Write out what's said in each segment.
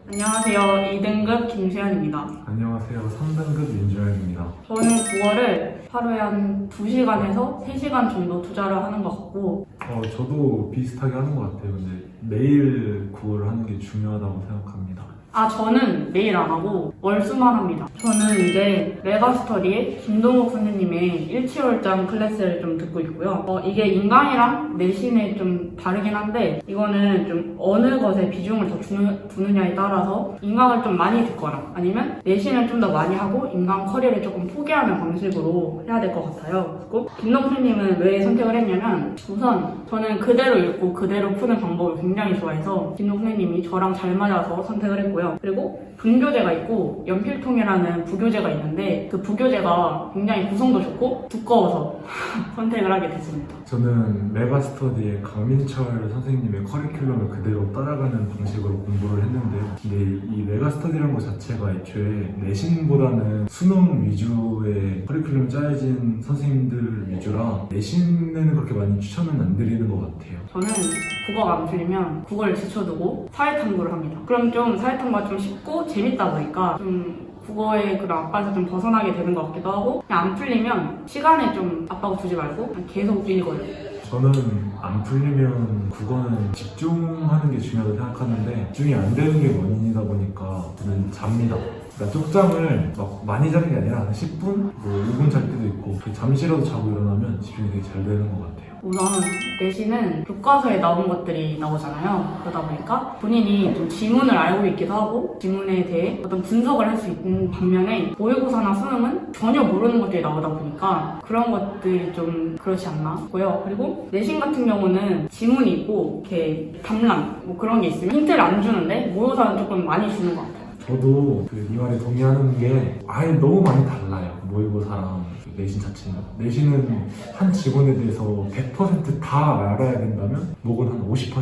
안녕하세요. 2등급 김수현입니다. 안녕하세요. 3등급 윤주현입니다. 저는 국어를 하루에 한 2시간에서 3시간 정도 투자를 하는 것 같고 저도 비슷하게 하는 것 같아요. 근데 매일 국어를 하는 게 중요하다고 생각합니다. 저는 매일 안 하고 월수만 합니다. 저는 이제 메가스터디의 김동욱 선생님의 일치월장 클래스를 좀 듣고 있고요. 이게 인강이랑 내신에 좀 다르긴 한데 이거는 좀 어느 것에 비중을 더 두느냐에 따라서 인강을 좀 많이 듣거나 아니면 내신을 좀 더 많이 하고 인강 커리어를 조금 포기하는 방식으로 해야 될 것 같아요. 그리고 김동욱 선생님은 왜 선택을 했냐면 우선 저는 그대로 읽고 그대로 푸는 방법을 굉장히 좋아해서 김동욱 선생님이 저랑 잘 맞아서 선택을 했고요. 그리고 분교재가 있고 연필통이라는 부교재가 있는데 그 부교재가 굉장히 구성도 좋고 두꺼워서 선택을 하게 됐습니다. 저는 메가스터디의 강민철 선생님의 커리큘럼을 그대로 따라가는 방식으로 공부를 했는데요. 근데 이 메가스터디라는 것 자체가 애초에 내신보다는 수능 위주의 커리큘럼이 짜여진 선생님들 위주라 내신에는 그렇게 많이 추천은 안 드리는 것 같아요. 저는 국어가 안 풀리면 국어를 제쳐두고 사회탐구를 합니다. 그럼 좀 사회탐구가 좀 쉽고 재밌다 보니까 좀 국어의 그런 압박에서 좀 벗어나게 되는 것 같기도 하고 그냥 안 풀리면 시간에 좀 압박을 주지 말고 그냥 계속 읽어요. 저는 안 풀리면 국어는 집중하는 게 중요하다고 생각하는데 집중이 안 되는 게 원인이다 보니까 저는 잡니다. 그러니까 쪽잠을 막 많이 자는 게 아니라 한 10분? 뭐 5분 잘 때도 있고 잠시라도 자고 일어나면 집중이 되게 잘 되는 것 같아요. 우선 내신은 교과서에 나온 것들이 나오잖아요. 그러다 보니까 본인이 좀 지문을 알고 있기도 하고 지문에 대해 어떤 분석을 할 수 있는 반면에 모의고사나 수능은 전혀 모르는 것들이 나오다 보니까 그런 것들이 좀 그렇지 않나 고요. 그리고 내신 같은 경우는 지문이 있고 이렇게 답란 뭐 그런 게 있으면 힌트를 안 주는데 모의고사는 조금 많이 주는 것 같아요. 저도 이 말에 동의하는 게 아예 너무 많이 달라요. 모의고사랑 내신 자체는. 내신은 한 직원에 대해서 100%다 알아야 된다면 목은 한 50%?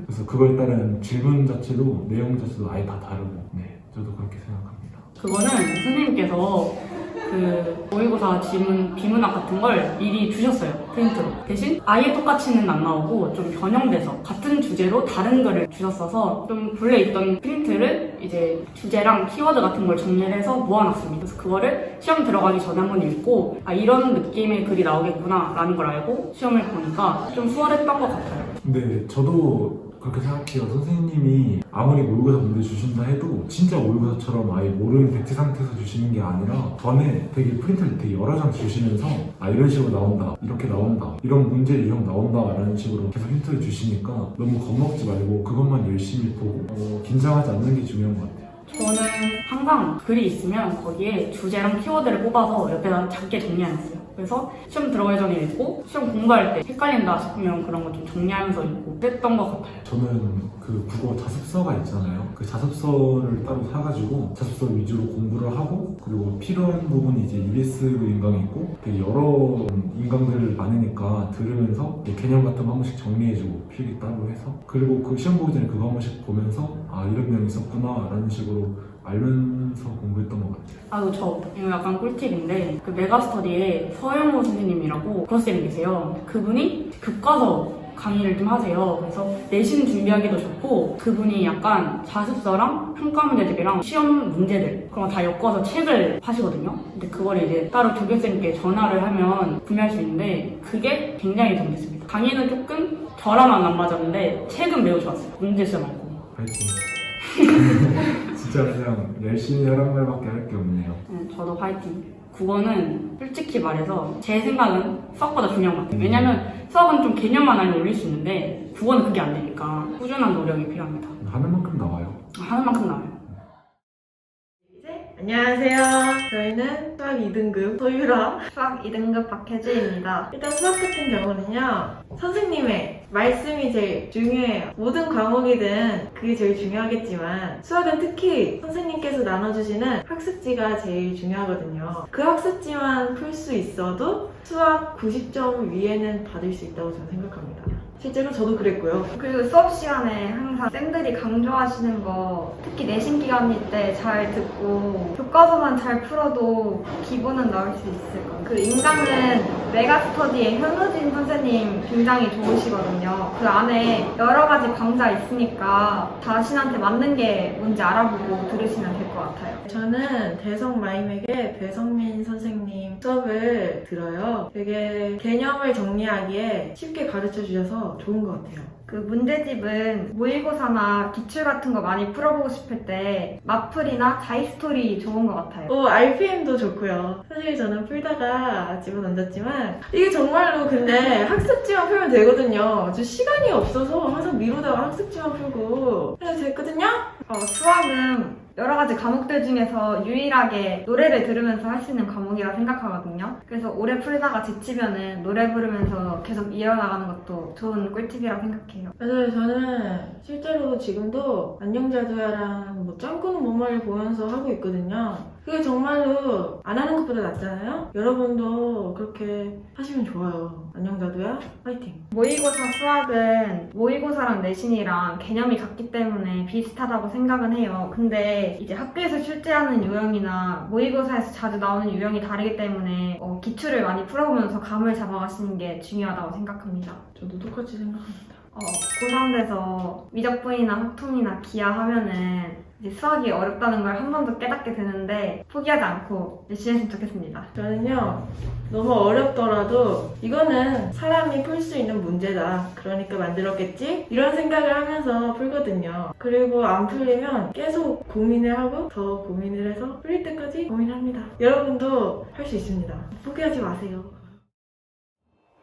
그래서 그거에 따른 질문 자체도 내용 자체도 아예 다 다르고 네, 저도 그렇게 생각합니다. 그거는 선생님께서 그 모의고사 지문, 비문학 같은 걸 미리 주셨어요. 프린트로. 대신 아예 똑같이는 안 나오고 좀 변형돼서 같은 주제로 다른 거를 주셨어서 좀 본래 있던 프린트를 이제 주제랑 키워드 같은 걸 정리를 해서 모아놨습니다. 그래서 그거를 시험 들어가기 전에 한번 읽고 이런 느낌의 글이 나오겠구나 라는 걸 알고 시험을 보니까 좀 수월했던 것 같아요. 근데 저도 그렇게 생각해요. 선생님이 아무리 모의고사 문제 주신다 해도 진짜 모의고사처럼 아예 모르는 백지 상태에서 주시는 게 아니라 전에 되게 프린트를 되게 여러 장 주시면서 이런 식으로 나온다, 이렇게 나온다, 이런 문제 유형 나온다 라는 식으로 계속 힌트를 주시니까 너무 겁먹지 말고 그것만 열심히 보고 긴장하지 않는 게 중요한 것 같아요. 저는 항상 글이 있으면 거기에 주제랑 키워드를 뽑아서 옆에다 작게 정리해놨어요. 그래서 시험 들어가기 전에 읽고 시험 공부할 때 헷갈린다 싶으면 그런 거 좀 정리하면서 읽고 그랬던 것 같아요. 저는 그 국어 자습서가 있잖아요. 그 자습서를 따로 사가지고 자습서 위주로 공부를 하고 그리고 필요한 부분이 이제 EBS 인강이 있고 되게 여러 인강들 많으니까 들으면서 개념 같은 거 한 번씩 정리해주고 필기 따로 해서 그리고 그 시험 보기 전에 그거 한 번씩 보면서 이런 내용이 있었구나 라는 식으로 알면서 공부했던 것 같아요. 이거 약간 꿀팁인데 그 메가스터디에 서영호 선생님이라고 그런 계세요. 그분이 교과서 강의를 좀 하세요. 그래서 내신 준비하기도 좋고 그분이 약간 자습서랑 평가 문제집이랑 시험 문제들 그런 거 다 엮어서 책을 하시거든요. 근데 그걸 이제 따로 교육생님께 전화를 하면 구매할 수 있는데 그게 굉장히 도움이 됐습니다. 강의는 조금 저랑은 안 맞았는데 책은 매우 좋았어요. 문제 시험 말고. 파이팅. 진짜 그냥 열심히 하란 말밖에 할 게 없네요. 저도 파이팅. 국어는 솔직히 말해서 제 생각은 수학보다 중요한 것 같아요. 왜냐면 수학은 좀 개념만 알면 올릴 수 있는데 국어는 그게 안 되니까 꾸준한 노력이 필요합니다. 하는 만큼 나와요. 하는 만큼 나와요. 안녕하세요. 저희는 수학 2등급 소유라 수학 2등급 박혜주입니다. 일단 수학 같은 경우는요, 선생님의 말씀이 제일 중요해요. 모든 과목이든 그게 제일 중요하겠지만 수학은 특히 선생님께서 나눠주시는 학습지가 제일 중요하거든요. 그 학습지만 풀 수 있어도 수학 90점 위에는 받을 수 있다고 저는 생각합니다. 실제로 저도 그랬고요. 그리고 수업 시간에 항상 쌤들이 강조하시는 거 특히 내신 기간일 때 잘 듣고 교과서만 잘 풀어도 기본은 나올 수 있을 거예요. 그 인강은 메가스터디의 현우진 선생님 굉장히 좋으시거든요. 그 안에 여러 가지 강좌 있으니까 자신한테 맞는 게 뭔지 알아보고 들으시면 될 것 같아요. 저는 대성 마임에게 배성민 선생님 수업을 들어요. 되게 개념을 정리하기에 쉽게 가르쳐 주셔서 좋은 것 같아요. 그 문제집은 모의고사나 기출 같은 거 많이 풀어보고 싶을 때 마플이나 자이스토리 좋은 것 같아요. RPM도 좋고요. 사실 저는 풀다가 집어던졌지만 이게 정말로 근데 학습지만 풀면 되거든요. 저 시간이 없어서 항상 미루다가 학습지만 풀고 그래서 됐거든요. 수학은 여러 가지 과목들 중에서 유일하게 노래를 들으면서 할 수 있는 과목이라 생각하거든요. 그래서 오래 풀다가 지치면은 노래 부르면서 계속 이어나가는 것도 좋은 꿀팁이라고 생각해요. 맞아요. 저는 실제로 지금도 안녕자두야랑 짱구는 뭔말을 보면서 하고 있거든요. 그게 정말로 안 하는 것보다 낫잖아요? 여러분도 그렇게 하시면 좋아요. 안녕자두야 화이팅! 모의고사 수학은 모의고사랑 내신이랑 개념이 같기 때문에 비슷하다고 생각은 해요. 근데 이제 학교에서 출제하는 유형이나 모의고사에서 자주 나오는 유형이 다르기 때문에 기출을 많이 풀어보면서 감을 잡아가시는 게 중요하다고 생각합니다. 저도 똑같이 생각합니다. 고3 돼서 미적분이나 확통이나 기하 하면은 이제 수학이 어렵다는 걸 한 번 더 깨닫게 되는데 포기하지 않고 열심히 했으면 좋겠습니다. 저는요, 너무 어렵더라도 이거는 사람이 풀 수 있는 문제다. 그러니까 만들었겠지? 이런 생각을 하면서 풀거든요. 그리고 안 풀리면 계속 고민을 하고 더 고민을 해서 풀릴 때까지 고민합니다. 여러분도 할 수 있습니다. 포기하지 마세요.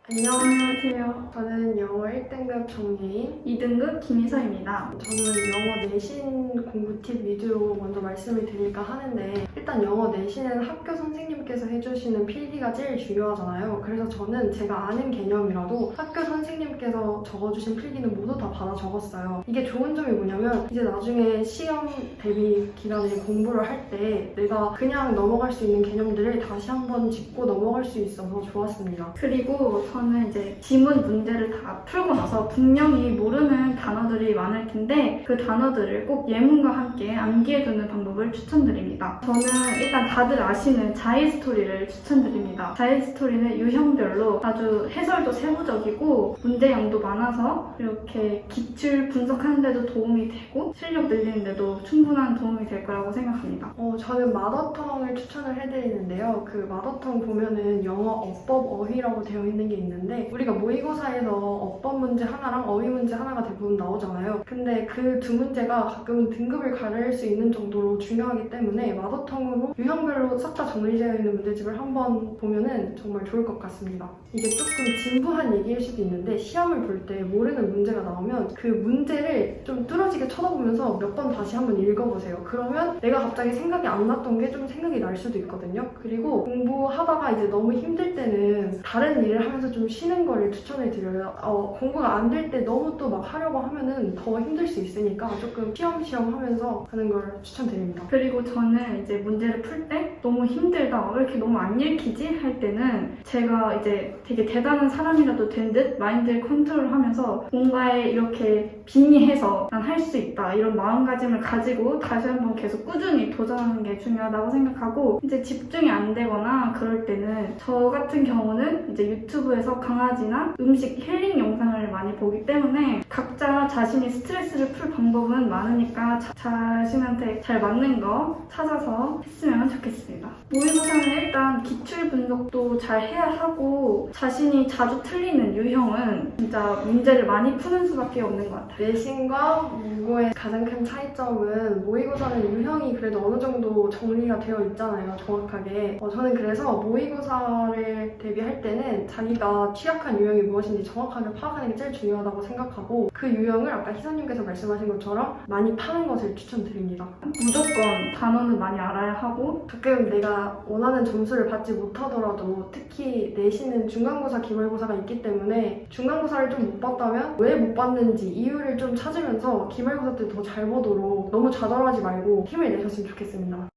안녕하세요. 저는 영어 1등급 정예인, 2등급 김희서입니다. 저는 영어 내신 공부 팁 위주로 먼저 말씀을 드릴까 하는데 일단 영어 내신은 학교 선생님께서 해주시는 필기가 제일 중요하잖아요. 그래서 저는 제가 아는 개념이라도 학교 선생님께서 적어주신 필기는 모두 다 받아 적었어요. 이게 좋은 점이 뭐냐면 이제 나중에 시험 대비 기간에 공부를 할 때 내가 그냥 넘어갈 수 있는 개념들을 다시 한번 짚고 넘어갈 수 있어서 좋았습니다. 그리고 저는 이제 지문 문제를 다 풀고 나서 분명히 모르는 단어들이 많을 텐데 그 단어들을 꼭 예문과 함께 암기해두는 방법을 추천드립니다. 저는 일단 다들 아시는 자이스토리를 추천드립니다. 자이스토리는 유형별로 아주 해설도 세부적이고 문제량도 많아서 이렇게 기출 분석하는 데도 도움이 되고 실력 늘리는 데도 충분한 도움이 될 거라고 생각합니다. 저는 마더텅을 추천을 해드리는데요. 그 마더텅 보면은 영어 어법 어휘라고 되어 있는 게 있는데 우리가 모의고사에서 어법 문제 하나랑 어휘 문제 하나가 대부분 나오잖아요. 근데 그 두 문제가 가끔은 등급을 가릴 수 있는 정도로 중요하기 때문에 마더텅으로 유형별로 싹 다 정리되어 있는 문제집을 한번 보면은 정말 좋을 것 같습니다. 이게 조금 진부한 얘기일 수도 있는데 시험을 볼 때 모르는 문제가 나오면 그 문제를 좀 뚫어지게 쳐다보면서 몇 번 다시 한번 읽어보세요. 그러면 내가 갑자기 생각이 안 났던 게 좀 생각이 날 수도 있거든요. 그리고 공부하다가 이제 너무 힘들 때는 다른 일을 하면서 좀 쉬는 거를 추천해 드려요. 공부가 안 될 때 너무 또 막 하려고 하면은 더 힘들 수 있으니까 조금 쉬엄쉬엄 하면서 하는 걸 추천드립니다. 그리고 저는 이제 문제를 풀 때 너무 힘들다, 왜 이렇게 너무 안 읽히지? 할 때는 제가 이제 되게 대단한 사람이라도 된 듯 마인드를 컨트롤하면서 뭔가에 이렇게 빙의해서 난 할 수 있다 이런 마음가짐을 가지고 다시 한번 계속 꾸준히 도전하는 게 중요하다고 생각하고 이제 집중이 안 되거나 그럴 때는 저 같은 경우는 이제 유튜브에서 강아지나 음식 힐링 영상을 많이 보기 때문에 각자 자신이 스트레스를 풀 방법은 많으니까 자신한테 잘 맞는 거 찾아서 했으면 좋겠습니다. 모의고사는 일단 기출 분석도 잘 해야 하고 자신이 자주 틀리는 유형은 진짜 문제를 많이 푸는 수밖에 없는 것 같아요. 내신과 국어의 가장 큰 차이점은 모의고사는 유형이 그래도 어느 정도 정리가 되어 있잖아요, 정확하게. 저는 그래서 모의고사를 대비할 때는 자기가 취약한 유형이 무엇인지 정확하게 파악하는 게 제일 중요하다고 생각하고 그 유형을 아까 희선님께서 말씀하신 것처럼 많이 파는 것을 추천드립니다. 무조건 단어는 많이 알아야 하고 가끔 내가 원하는 점수를 받지 못하더라도 특히 내신은 중간고사, 기말고사가 있기 때문에 중간고사를 좀 못 봤다면 왜 못 봤는지 이유를 좀 찾으면서 기말고사 때 더 잘 보도록 너무 좌절하지 말고 힘을 내셨으면 좋겠습니다.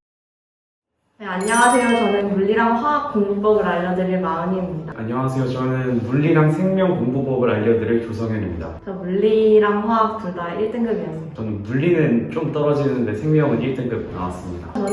네, 안녕하세요. 저는 물리랑 화학 공부법을 알려드릴 마은이입니다. 안녕하세요. 저는 물리랑 생명 공부법을 알려드릴 조성현입니다. 저 물리랑 화학 둘 다 1등급이었습니다. 저는 물리는 좀 떨어지는데 생명은 1등급 나왔습니다. 저는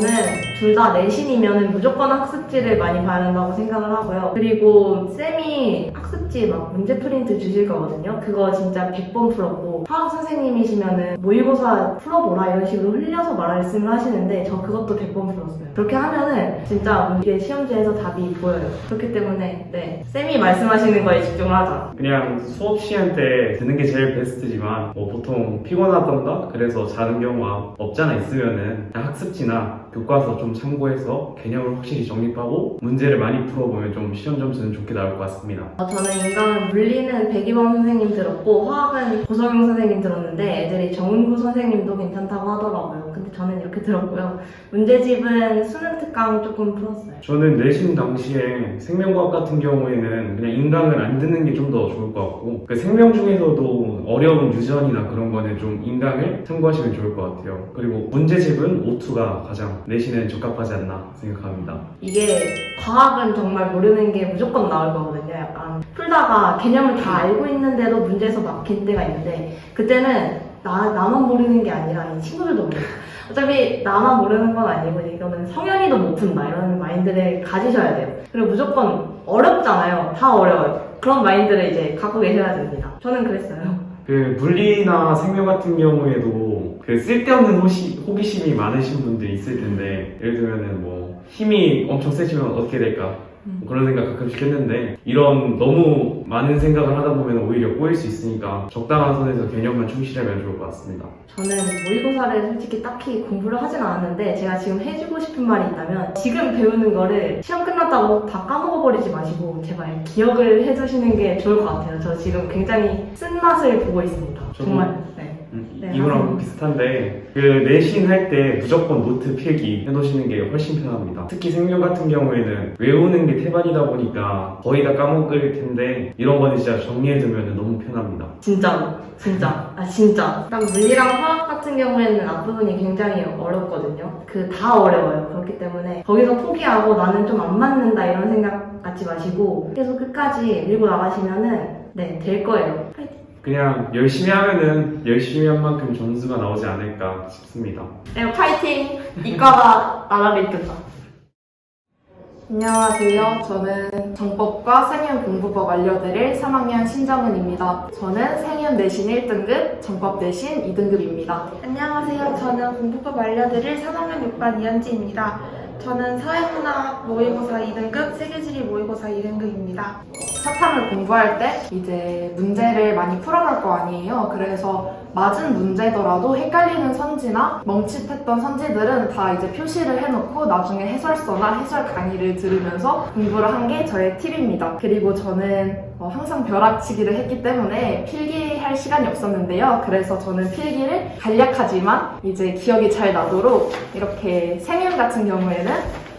둘 다 내신이면 무조건 학습지를 많이 봐야 된다고 생각을 하고요. 그리고 쌤이 학습지 막 문제 프린트 주실 거거든요. 그거 진짜 100번 풀었고, 화학 선생님이시면은 모의고사 풀어보라 이런 식으로 흘려서 말씀을 하시는데 저 그것도 100번 풀었어요. 그렇게 하면은 진짜 이게 시험지에서 답이 보여요. 그렇기 때문에 네, 쌤이 말씀하시는 거에 집중을 하자. 그냥 수업 시간 때 듣는 게 제일 베스트지만 보통 피곤하던가 그래서 자는 경우가 없잖아 있으면은 그냥 학습지나 교과서 좀 참고해서 개념을 확실히 정립하고 문제를 많이 풀어보면 좀 시험 점수는 좋게 나올 것 같습니다. 저는 인간 물리는 백이범 선생님 들었고 화학은 고성용 선생님 들었는데 애들이 정은구 선생님도 괜찮다고 하더라고요. 근데 저는 이렇게 들었고요. 문제집은 수능 특강 조금 풀었어요. 저는 내신 당시에 생명과학 같은 경우에는 그냥 인강을 안 듣는 게 좀 더 좋을 것 같고 그 생명 중에서도 어려운 유전이나 그런 거는 좀 인강을 참고하시면 좋을 것 같아요. 그리고 문제집은 O2가 가장 내신에 적합하지 않나 생각합니다. 이게 과학은 정말 모르는 게 무조건 나올 거거든요. 약간 풀다가 개념을 다 알고 있는데도 문제에서 막힌 때가 있는데 그때는 나만 모르는 게 아니라 이 친구들도 모르고 어차피 나만 모르는 건 아니고 이거는 성현이도 못 푼다 이런 마인드를 가지셔야 돼요. 그리고 무조건 어렵잖아요. 다 어려워요. 그런 마인드를 이제 갖고 계셔야 됩니다. 저는 그랬어요. 그 물리나 생명 같은 경우에도 그 쓸데없는 호기심이 많으신 분들이 있을 텐데 예를 들면은 뭐 힘이 엄청 세지면 어떻게 될까 그런 생각 가끔씩 했는데 이런 너무 많은 생각을 하다 보면 오히려 꼬일 수 있으니까 적당한 선에서 개념만 충실하면 좋을 것 같습니다. 저는 모의고사를 솔직히 딱히 공부를 하진 않았는데 제가 지금 해주고 싶은 말이 있다면 지금 배우는 거를 시험 끝났다고 다 까먹어버리지 마시고 제발 기억을 해두시는 게 좋을 것 같아요. 저 지금 굉장히 쓴맛을 보고 있습니다. 정말. 네. 네, 이거랑 비슷한데 그 내신 할 때 무조건 노트 필기 해놓으시는 게 훨씬 편합니다. 특히 생명 같은 경우에는 외우는 게 태반이다 보니까 거의 다 까먹을 텐데 이런 거는 진짜 정리해두면 너무 편합니다. 진짜. 딱 물리랑 화학 같은 경우에는 앞부분이 굉장히 어렵거든요. 그 다 어려워요. 그렇기 때문에 거기서 포기하고 나는 좀 안 맞는다 이런 생각 갖지 마시고 계속 끝까지 밀고 나가시면은 네, 될 거예요. 파이팅! 그냥 열심히 하면은 열심히 한 만큼 점수가 나오지 않을까 싶습니다. 네, 파이팅! 이과가 나라를 이끈다. 안녕하세요. 저는 정법과 생윤 공부법 알려드릴 3학년 신정은입니다. 저는 생윤 내신 1등급, 정법 내신 2등급입니다. 안녕하세요. 저는 공부법 알려드릴 3학년 6반 이현지입니다. 저는 사회문학 모의고사 2등급, 세계지리 모의고사 2등급입니다. 사탐을 공부할 때 이제 문제를 많이 풀어갈 거 아니에요. 그래서 맞은 문제더라도 헷갈리는 선지나 멈칫했던 선지들은 다 이제 표시를 해놓고 나중에 해설서나 해설 강의를 들으면서 공부를 한 게 저의 팁입니다. 그리고 저는 항상 벼락치기를 했기 때문에 필기할 시간이 없었는데요. 그래서 저는 필기를 간략하지만 이제 기억이 잘 나도록 이렇게 생윤 같은 경우에는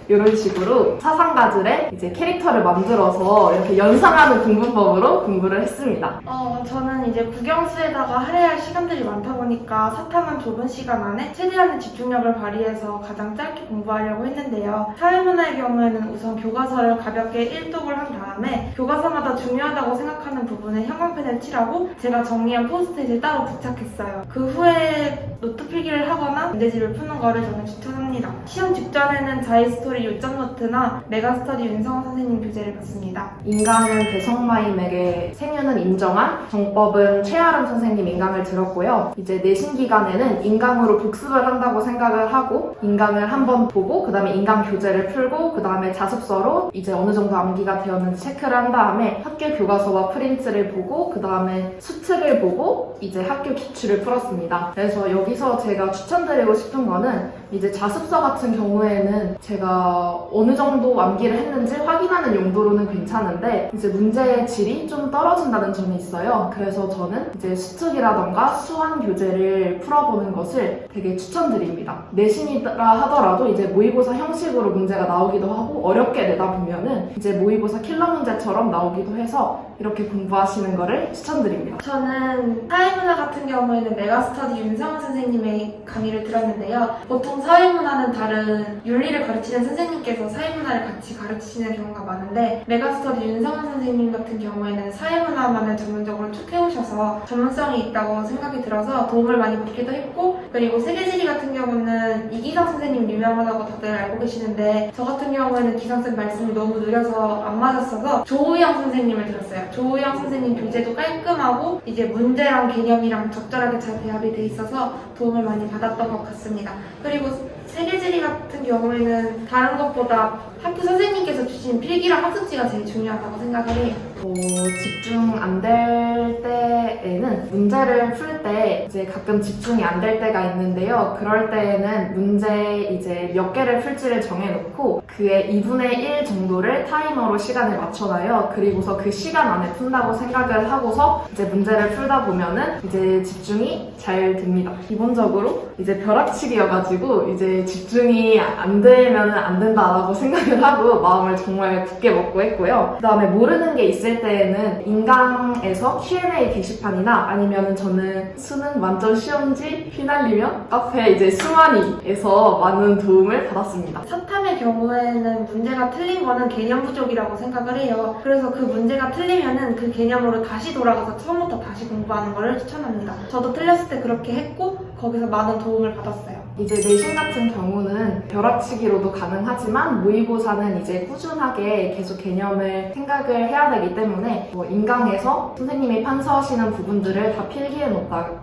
이런 식으로 사상가들의 이제 캐릭터를 만들어서 이렇게 연상하는 공부법으로 공부를 했습니다. 저는 이제 국영수에다가 할애할 시간들이 많다 보니까 사탐은 좁은 시간 안에 최대한의 집중력을 발휘해서 가장 짧게 공부하려고 했는데요. 사회문화의 경우에는 우선 교과서를 가볍게 일독을 한 다음에 교과서마다 중요하다고 생각하는 부분에 형광펜을 칠하고 제가 정리한 포스트잇을 따로 부착했어요. 그 후에 노트 필기를 하거나 문제집을 푸는 거를 저는 추천합니다. 시험 직전에는 자이스토리 요점 노트나 메가스터디 윤성호 선생님 교재를 봤습니다. 인강은 배성마임에게 생윤은 인정한, 정법은 최아름 선생님 인강을 들었고요. 이제 내신 기간에는 인강으로 복습을 한다고 생각을 하고 인강을 한번 보고 그 다음에 인강 교재를 풀고 그 다음에 자습서로 이제 어느 정도 암기가 되었는지 체크를 한 다음에 학교 교과서와 프린트를 보고 그 다음에 수특을 보고 이제 학교 기출을 풀었습니다. 그래서 여기서 제가 추천드리고 싶은 거는 이제 자습서 같은 경우에는 제가 어느 정도 암기를 했는지 확인하는 용도로는 괜찮은데 이제 문제의 질이 좀 떨어진다는 점이 있어요. 그래서 저는 이제 수특이라던가 수완 교재를 풀어보는 것을 되게 추천드립니다. 내신이라 하더라도 이제 모의고사 형식으로 문제가 나오기도 하고 어렵게 내다 보면은 이제 모의고사 킬러 문제처럼 나오기도 해서 이렇게 공부하시는 거를 추천드립니다. 저는 사회문화 같은 경우에는 메가스터디 윤성호 선생님의 강의를 들었는데요. 보통 사회문화는 다른 윤리를 가르치는 선생님께서 사회문화를 같이 가르치시는 경우가 많은데 메가스터디 윤성환 선생님 같은 경우에는 사회문화만을 전문적으로 쭉 해오셔서 전문성이 있다고 생각이 들어서 도움을 많이 받기도 했고, 그리고 세계지리 같은 경우는 이기상 선생님 유명하다고 다들 알고 계시는데 저 같은 경우에는 기상쌤 말씀이 너무 느려서 안 맞았어서 조우영 선생님을 들었어요. 조우영 선생님 교재도 깔끔하고 이제 문제랑 개념이랑 적절하게 잘 배합이 돼 있어서 도움을 많이 받았던 것 같습니다. 그리고 세계지리 같은 경우에는 다른 것보다 학교 선생님께서 주신 필기랑 학습지가 제일 중요하다고 생각을 해요. 집중 안 될 때에는 문제를 풀 때 이제 가끔 집중이 안 될 때가 있는데요. 그럴 때에는 문제 이제 몇 개를 풀지를 정해놓고 그의 2분의 1 정도를 타이머로 시간을 맞춰놔요. 그리고서 그 시간 안에 푼다고 생각을 하고서 이제 문제를 풀다 보면은 이제 집중이 잘 됩니다. 기본적으로 이제 벼락치기여가지고 이제 집중이 안 되면은 안 된다라고 생각을 하고 마음을 정말 굳게 먹고 했고요. 그 다음에 모르는 게 있을 때에는 인강에서 Q&A 게시판이나 아니면은 저는 수능 만점 시험지 휘날리면 카페 이제 수만이에서 많은 도움을 받았습니다. 사탐의 경우에는 문제가 틀린 거는 개념 부족이라고 생각을 해요. 그래서 그 문제가 틀리면은 그 개념으로 다시 돌아가서 처음부터 다시 공부하는 거를 추천합니다. 저도 틀렸을 때 그렇게 했고 거기서 많은 도움을 받았어요. 이제 내신 같은 경우는 벼락치기로도 가능하지만 모의고사는 이제 꾸준하게 계속 개념을 생각을 해야 되기 때문에 인강에서 선생님이 판서하시는 부분들을 다 필기해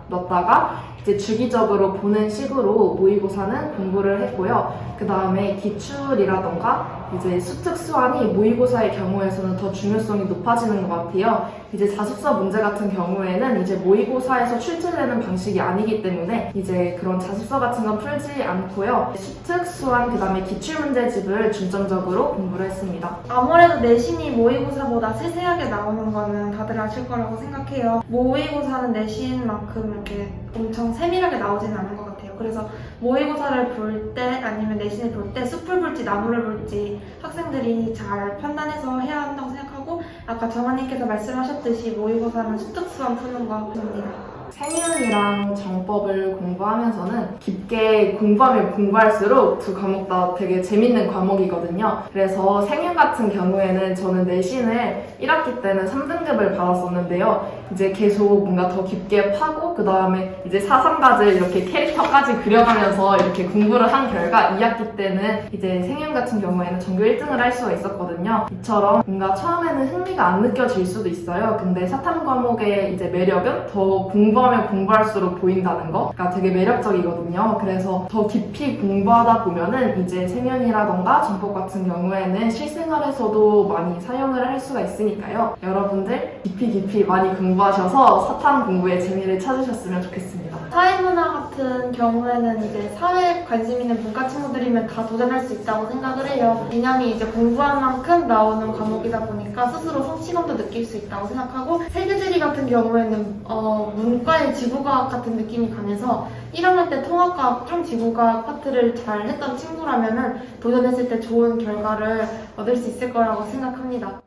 넣었다가 이제 주기적으로 보는 식으로 모의고사는 공부를 했고요. 그 다음에 기출이라던가 이제 수특수환이 모의고사의 경우에서는 더 중요성이 높아지는 것 같아요. 이제 자습서 문제 같은 경우에는 이제 모의고사에서 출제되는 방식이 아니기 때문에 이제 그런 자습서 같은 건 풀지 않고요. 수특수환 그 다음에 기출문제집을 중점적으로 공부를 했습니다. 아무래도 내신이 모의고사보다 세세하게 나오는 거는 다들 아실 거라고 생각해요. 모의고사는 내신만큼 이렇게 엄청 세밀하게 나오지는 않은 것 같아요. 그래서 모의고사를 볼 때 아니면 내신을 볼 때 숲을 볼지 나무를 볼지 학생들이 잘 판단해서 해야 한다고 생각하고, 아까 정원님께서 말씀하셨듯이 모의고사는 수특수환 푸는 거 합니다. 생윤이랑 정법을 공부하면서는 깊게 공부하면 공부할수록 두 과목 다 되게 재밌는 과목이거든요. 그래서 생윤 같은 경우에는 저는 내신을 1학기 때는 3등급을 받았었는데요. 이제 계속 뭔가 더 깊게 파고 그 다음에 이제 사상가들 이렇게 캐릭터까지 그려가면서 이렇게 공부를 한 결과 2학기 때는 이제 생윤 같은 경우에는 전교 1등을 할 수가 있었거든요. 이처럼 뭔가 처음에는 흥미가 안 느껴질 수도 있어요. 근데 사탐 과목의 이제 매력은 더 공부하면 공부할수록 보인다는 거가 되게 매력적이거든요. 그래서 더 깊이 공부하다 보면은 이제 생윤이라던가 정법 같은 경우에는 실생활에서도 많이 사용을 할 수가 있으니까요. 여러분들 깊이 많이 공부하셔서 사탐 공부에 재미를 찾으셨으면 좋겠습니다. 사회문화 같은 경우에는 이제 사회에 관심 있는 문과 친구들이면 다 도전할 수 있다고 생각을 해요. 개념이 이제 공부한 만큼 나오는 과목이다 보니까 스스로 성취감도 느낄 수 있다고 생각하고, 세계지리 같은 경우에는 문과의 지구과학 같은 느낌이 강해서 1학년 때 통합과학 좀 지구과학 파트를 잘 했던 친구라면은 도전했을 때 좋은 결과를 얻을 수 있을 거라고 생각합니다.